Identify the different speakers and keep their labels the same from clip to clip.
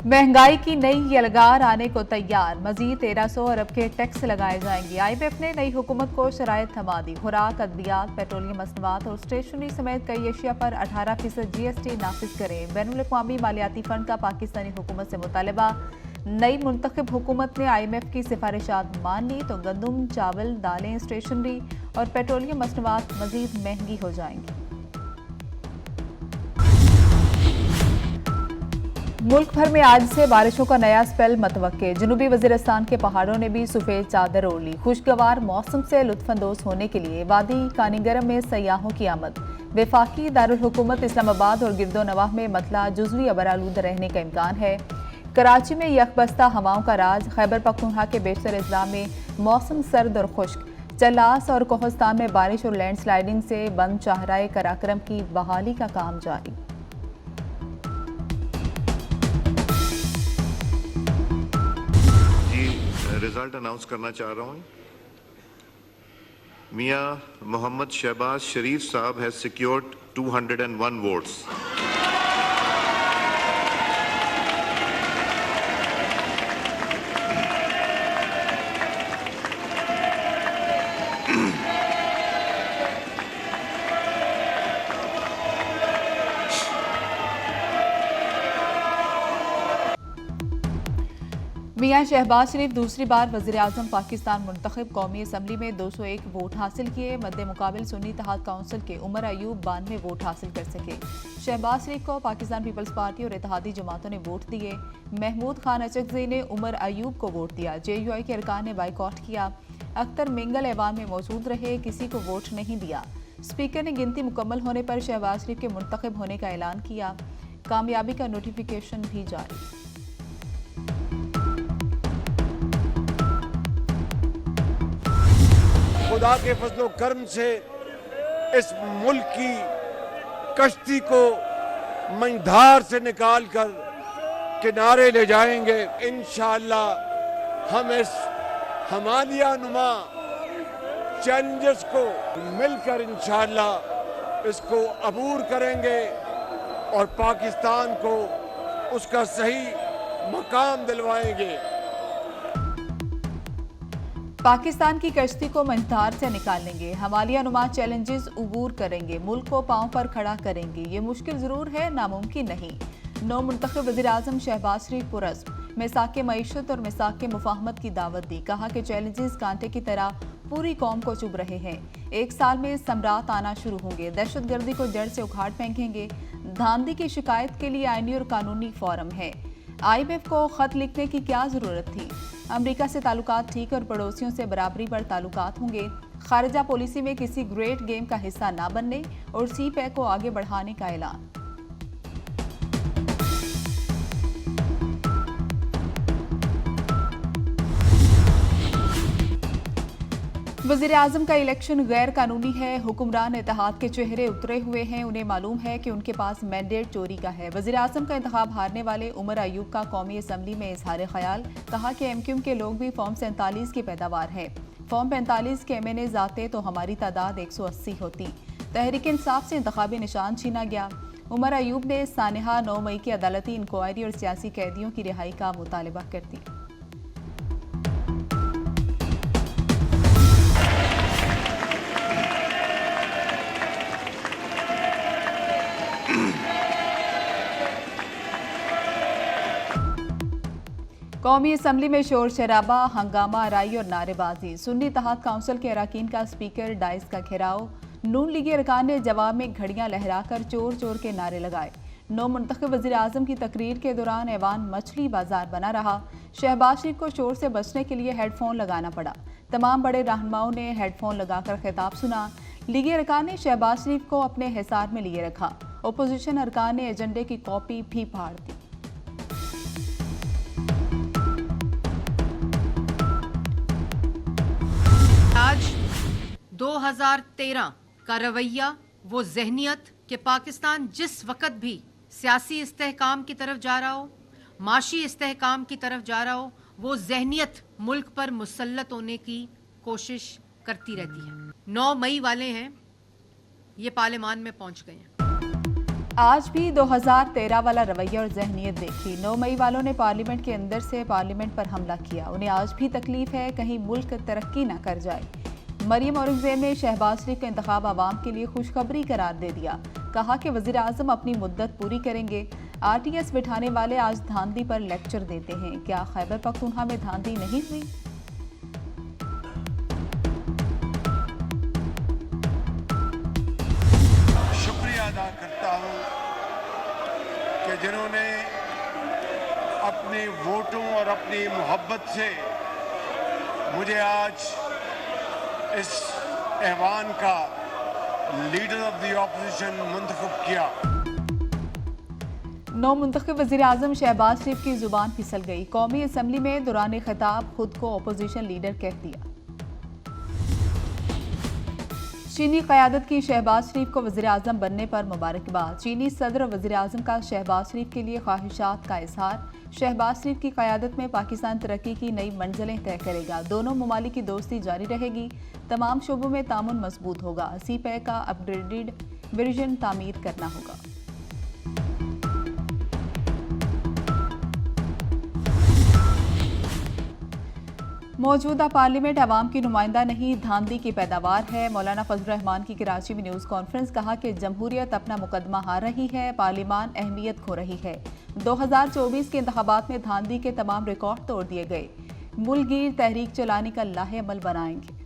Speaker 1: महंगाई की नई यलगार आने को तैयार, मजीद 1300 अरब के टैक्स लगाए जाएंगे। IMF ने नई हुकूमत को शराइत थमा दी। खुराक, अद्वियात, पेट्रोलियम मसनूआत और स्टेशनरी समेत कई एशिया पर 18% GST नाफिज करें। बैनुल-अक़वामी मालियाती फंड का पाकिस्तानी हुकूमत से मुतालबा। नई मुंतखब हुकूमत ने IMF की सिफारिशात मान ली तो गंदम, चावल, दालें, स्टेशनरी और पेट्रोलियम मसनूआत मजीद महंगी हो जाएंगी। मुल्क भर में आज से बारिशों का नया स्पेल मतवक्के। जनूबी वज़ीरिस्तान के पहाड़ों ने भी सफ़ेद चादर ओढ़ ली। खुशगवार मौसम से लुत्फानंदोज़ होने के लिए वादी कानीगरम में सयाहों की आमद। वफाकी दारुल हुकूमत इस्लामाबाद और गिरदो नवाह में मतला जुज़वी अबरालूद रहने का इम्कान है। कराची में यकबस्ता हवाओं का राज। खैबर पख्तूनख्वा के बेशतर अजला में मौसम सर्द और खुश्क। चलास और कोहस्तान में बारिश और लैंड स्लाइडिंग से बंद शाहराए कराक्रम की बहाली का काम जारी।
Speaker 2: रिजल्ट अनाउंस करना चाह रहा हूं। मियां मोहम्मद शहबाज शरीफ साहब हैज सिक्योर्ड 201 वोट्स।
Speaker 1: मियां शहबाज शरीफ दूसरी बार वज़ीर-ए-आज़म पाकिस्तान मुंतखब। कौमी असम्बली में 201 वोट हासिल किए। मद्दे मुकाबिल सुन्नी इत्तेहाद काउंसिल के उमर अयूब 92 वोट हासिल कर सके। शहबाज शरीफ को पाकिस्तान पीपल्स पार्टी और इत्तेहादी जमातों ने वोट दिए। महमूद खान अचकज़ई ने उमर अयूब को वोट दिया। JUI के अरकान ने बाइकॉट किया। अख्तर मिंगल ऐवान में मौजूद रहे, किसी को वोट नहीं दिया। स्पीकर ने गिनती मुकम्मल होने पर शहबाज शरीफ के मुंतखब होने का ऐलान किया। कामयाबी का नोटिफिकेशन भी जारी।
Speaker 3: खुदा के फजलो कर्म से इस मुल्क की कश्ती को मंझधार से निकाल कर किनारे ले जाएंगे। इंशाअल्लाह हम इस हमालिया नुमा चैलेंजेस को मिलकर इंशाअल्लाह इसको अबूर करेंगे और पाकिस्तान को उसका सही मकाम दिलवाएंगे।
Speaker 1: पाकिस्तान की कश्ती को मंझधार से निकालेंगे, हमालिया नुमा चैलेंजेस अबूर करेंगे, मुल्क को पांव पर खड़ा करेंगे। ये मुश्किल जरूर है, नामुमकिन नहीं। नौ मुंतखब वज़ीर-ए-आज़म शहबाज शरीफ पुरस्म मिसाक़े मईशत और मिसाक़े मुफाहमत की दावत दी। कहा कि चैलेंजेस कांटे की तरह पूरी कौम को चुभ रहे हैं। एक साल में सम्राट आना शुरू होंगे। दहशत गर्दी को जड़ से उखाड़ फेंकेंगे। धांधली की शिकायत के लिए आईनी और कानूनी फोरम है। IMF को खत लिखने की क्या जरूरत थी? अमेरिका से ताल्लुकात ठीक और पड़ोसियों से बराबरी पर ताल्लुकात होंगे। खारिजा पॉलिसी में किसी ग्रेट गेम का हिस्सा ना बनने और CPEC को आगे बढ़ाने का ऐलान। वज़ीर-ए-आज़म का इलेक्शन गैर कानूनी है। हुक्मरान इत्तेहाद के चेहरे उतरे हुए हैं। उन्हें मालूम है कि उनके पास मैंडेट चोरी का है। वज़ीर-ए-आज़म का इंतखाब हारने वाले उमर अयूब का कौमी असम्बली में इजहार ख्याल। कहा कि MQM के लोग भी फॉर्म 47 की पैदावार है। फॉर्म 45 के MNAs आते तो हमारी तादाद 180 होती। तहरीक इंसाफ से इंतखाबी निशान छीना गया। उमर अयूब ने सानिहा 9 मई की अदालती इंक्वायरी और सियासी कैदियों की रिहाई का मुतालबा कर दिया। कौमी असम्बली में शोर शराबा, हंगामा आराई और नारेबाजी। सुन्नी इत्तेहाद काउंसिल के अरकान का स्पीकर डाइस का घेराव। नून लीगी अरकान ने जवाब में घड़ियां लहराकर चोर चोर के नारे लगाए। नौ मुंतखब वज़ीर-ए-आज़म की तकरीर के दौरान ऐवान मछली बाजार बना रहा। शहबाज शरीफ को शोर से बचने के लिए हेडफोन लगाना पड़ा। तमाम बड़े रहनुमाओं ने हेडफोन लगाकर खिताब सुना। लीगी अरकान ने शहबाज शरीफ को अपने हिसार में लिए रखा। अपोजिशन अरकान ने एजेंडे की कॉपी भी फाड़ दी।
Speaker 4: आज 2013 का रवैया, वो जहनियत कि पाकिस्तान जिस वक्त भी सियासी इस्तेहकाम की तरफ जा रहा हो, माशी इस्तेहकाम की तरफ जा रहा हो, वो जहनियत मुल्क पर मुसल्लत होने की कोशिश करती रहती है। 9 मई वाले हैं, ये पार्लियामान में पहुंच गए हैं।
Speaker 1: आज भी 2013 वाला रवैया और जहनीत देखी। 9 मई वालों ने पार्लियामेंट के अंदर से पार्लियामेंट पर हमला किया। उन्हें आज भी तकलीफ है कहीं मुल्क तरक्की ना कर जाए। मरियम औरंगजेब ने शहबाज शरीफ का इंतखाब आवाम के लिए खुशखबरी करार दे दिया। कहा कि वज़ीर आज़म अपनी मुद्दत पूरी करेंगे। RTS बिठाने वाले आज धांधली पर लेक्चर देते हैं। क्या खैबर पख्तूनख्वा में धांधली नहीं हुई?
Speaker 3: शुक्रिया अदा करता हूं कि जिन्होंने अपने वोटों और अपनी मोहब्बत से मुझे आज इस ऐवान का लीडर ऑफ द ऑपोजिशन मुंतखब किया।
Speaker 1: नौ मुंतखब वज़ीर आज़म शहबाज शरीफ की जुबान फिसल गई। कौमी असम्बली में दौरान खिताब खुद को अपोजिशन लीडर कह दिया। चीनी क़यादत की शहबाज शरीफ को वज़ीर आज़म बनने पर मुबारकबाद। चीनी सदर वज़ीर आज़म का शहबाज शरीफ के लिए ख्वाहिशात का इजहार। शहबाज शरीफ की क़यादत में पाकिस्तान तरक्की की नई मंजिलें तय करेगा। दोनों ममालिक की दोस्ती जारी रहेगी। तमाम शोबों में तामुन मजबूत होगा। CPEC का अपग्रेडेड वर्जन तामीर करना होगा। मौजूदा पार्लियामेंट अवाम की नुमाइंदा नहीं, धांधली की पैदावार है। मौलाना फजल रहमान की कराची में न्यूज़ कॉन्फ्रेंस। कहा कि जमहूरियत अपना मुकदमा हार रही है, पार्लियामान अहमियत खो रही है। 2024 के इंतखाबात में धांधली के तमाम रिकॉर्ड तोड़ दिए गए। मुल्कगीर तहरीक चलाने का लाहे अमल बनाएंगे।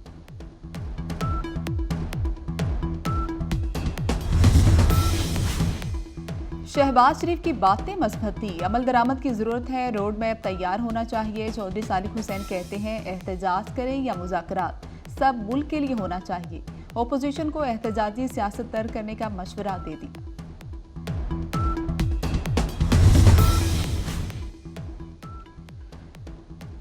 Speaker 1: शहबाज शरीफ की बातें मजबूत थी, अमल दरामद की जरूरत है, रोड मैप तैयार होना चाहिए। चौधरी सालिक हुसैन कहते हैं एहतजाज करें या मुज़ाकरात, सब मुल्क के लिए होना चाहिए। ओपोजिशन को एहतजाजी सियासत तर्क करने का मशवरा दे दिया।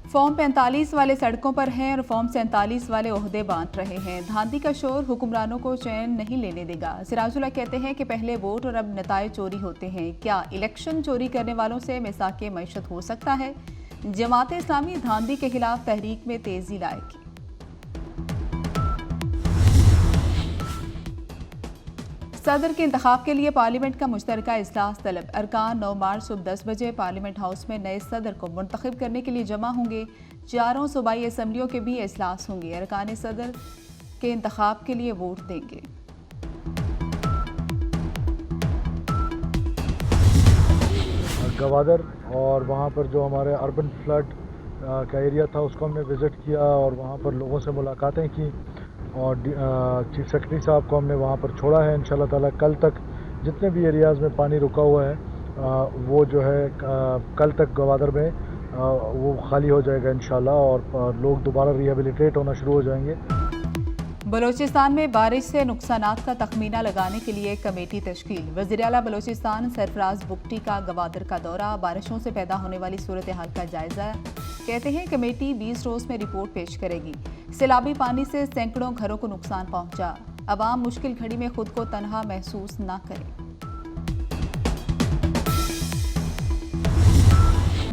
Speaker 1: फॉर्म 45 वाले सड़कों पर हैं और फॉर्म 47 वाले ओहदे बांट रहे हैं। धांधली का शोर हुक्मरानों को चैन नहीं लेने देगा। सिराजुल्लाह कहते हैं कि पहले वोट और अब नताए चोरी होते हैं। क्या इलेक्शन चोरी करने वालों से मिसाके मैशत हो सकता है? जमात इस्लामी धांधली के खिलाफ तहरीक में तेजी लाएगी। सदर के इंतखाब के लिए पार्लियामेंट का मुश्तरका इजलास तलब। अरकान 9 मार्च सुबह 10 बजे पार्लियामेंट हाउस में नए सदर को मुंतखब करने के लिए जमा होंगे। चारों सूबाई असम्बलियों के भी इजलास होंगे। अरकान सदर के इंतखाब के लिए वोट देंगे।
Speaker 5: गवादर और वहाँ पर जो हमारे अर्बन फ्लड का एरिया था उसको हमने विज़िट किया और वहाँ पर लोगों से मुलाकातें की और चीफ सेक्रेटरी साहब को हमने वहाँ पर छोड़ा है। इंशाल्लाह ताला कल तक जितने भी एरियाज़ में पानी रुका हुआ है वो जो है कल तक गवादर में वो खाली हो जाएगा इंशाल्लाह और लोग दोबारा रिहेबिलिटेट होना शुरू हो जाएंगे।
Speaker 1: बलोचिस्तान में बारिश से नुकसानात का तखमीना लगाने के लिए कमेटी तश्कील। वज़ीर आला बलोचिस्तान सरफराज बुगटी का गवादर का दौरा। बारिशों से पैदा होने वाली सूरत हाल का जायजा। कहते हैं कमेटी 20 रोज में रिपोर्ट पेश करेगी। सैलाबी पानी से सैकड़ों घरों को नुकसान पहुंचा। अवाम मुश्किल घड़ी में खुद को तन्हा महसूस न करें।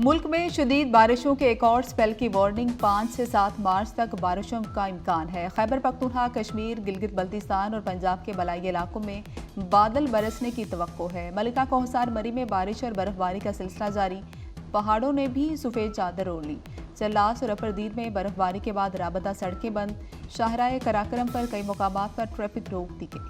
Speaker 1: मुल्क में शदीद बारिशों के एक और स्पेल की वार्निंग। 5 से 7 मार्च तक बारिशों का इम्कान है। खैबर पख्तूनख्वा, कश्मीर, गिलगित बल्तिस्तान और पंजाब के बलाई इलाकों में बादल बरसने की तवक्को है। मलिका कोहसार मरी में बारिश और बर्फबारी का सिलसिला जारी। पहाड़ों ने भी सफ़ेद चादर ओढ़ ली। चल्लास और अपरदीद में बर्फबारी के बाद राबता सड़कें बंद। शाहराए कराकरम पर कई मुकामात पर ट्रैफिक रोक दी गई।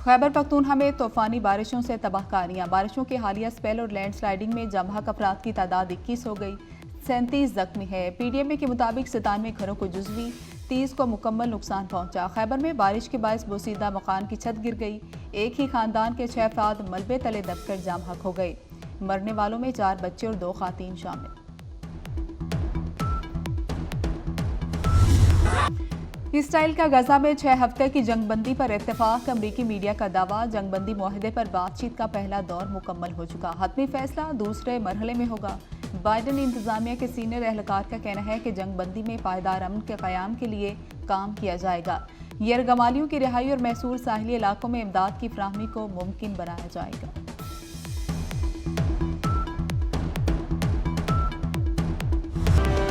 Speaker 1: खैबर पख्तूनख्वा में तूफानी बारिशों से तबाहकारियां। बारिशों के हालिया स्पेल और लैंड स्लाइडिंग में जमहक अफराद की तादाद 21 हो गई। 37 जख्मी है। PDMA के मुताबिक 97 घरों को जुज़वी, 30 को मुकम्मल नुकसान पहुंचा। खैबर में बारिश के बायस बोसीदा मकान की छत गिर गई। एक ही खानदान के 6 अफराद मलबे तले दबकर जामहक हो गए। मरने वालों में 4 बच्चे और 2 खातीन शामिल। इसराइल का गजा में 6 हफ्ते की जंगबंदी पर इत्तेफाक। अमरीकी मीडिया का दावा, जंगबंदी मुआहदे पर बातचीत का पहला दौर मुकम्मल हो चुका। हतमी फैसला दूसरे मरहले में होगा। बाइडन इंतजामिया के सीनियर एहलकार का कहना है कि जंगबंदी में पायदार अमन के क़याम के लिए काम किया जाएगा। यरगमालियों की रिहाई और मैसूर साहिली इलाकों में इमदाद की फराहमी को मुमकिन बनाया जाएगा।